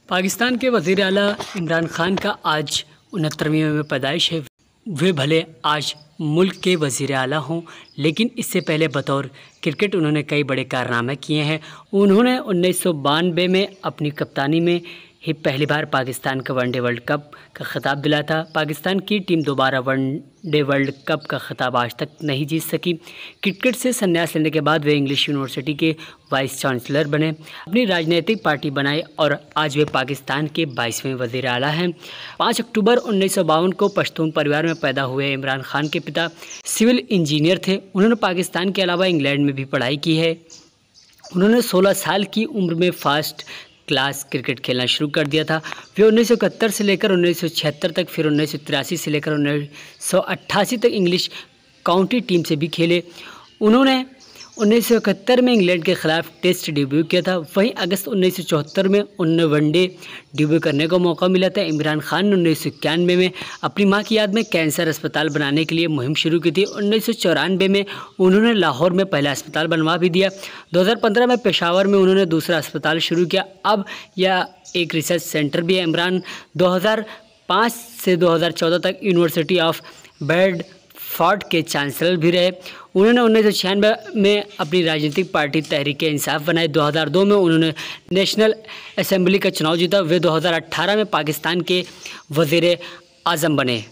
पाकिस्तान के वज़ीर आला इमरान खान का आज 69वीं में पैदाइश है। वे भले आज मुल्क के वज़ीर आला हों, लेकिन इससे पहले बतौर क्रिकेट उन्होंने कई बड़े कारनामे किए हैं। उन्होंने 1992 में अपनी कप्तानी में ही पहली बार पाकिस्तान का वनडे वर्ल्ड कप का ख़िताब दिलाया था। पाकिस्तान की टीम दोबारा वनडे वर्ल्ड कप का ख़िताब आज तक नहीं जीत सकी। क्रिकेट से संन्यास लेने के बाद वे इंग्लिश यूनिवर्सिटी के वाइस चांसलर बने, अपनी राजनीतिक पार्टी बनाई और आज वे पाकिस्तान के 22वें वज़ीर आला हैं। 5 अक्टूबर 1952 को पश्तून परिवार में पैदा हुए इमरान खान के पिता सिविल इंजीनियर थे। उन्होंने पाकिस्तान के अलावा इंग्लैंड में भी पढ़ाई की है। उन्होंने 16 साल की उम्र में फर्स्ट क्लास क्रिकेट खेलना शुरू कर दिया था। वे 1971 से लेकर 1976 तक, फिर 1983 से लेकर 1988 तक इंग्लिश काउंटी टीम से भी खेले। उन्होंने 1971 में इंग्लैंड के ख़िलाफ़ टेस्ट डेब्यू किया था। वहीं अगस्त 1974 में उन्हें वनडे डेब्यू करने का मौका मिला था। इमरान खान ने 1991 में अपनी मां की याद में कैंसर अस्पताल बनाने के लिए मुहिम शुरू की थी। 1994 में उन्होंने लाहौर में पहला अस्पताल बनवा भी दिया। 2015 में पेशावर में उन्होंने दूसरा अस्पताल शुरू किया। अब यह एक रिसर्च सेंटर भी है। इमरान 2005 से 2014 तक यूनिवर्सिटी ऑफ बेडफोर्ड के चांसलर भी रहे। उन्होंने 1996 में अपनी राजनीतिक पार्टी तहरीक इंसाफ बनाई। 2002 में उन्होंने नेशनल असेंबली का चुनाव जीता। वे 2018 में पाकिस्तान के वज़ीर आज़म बने।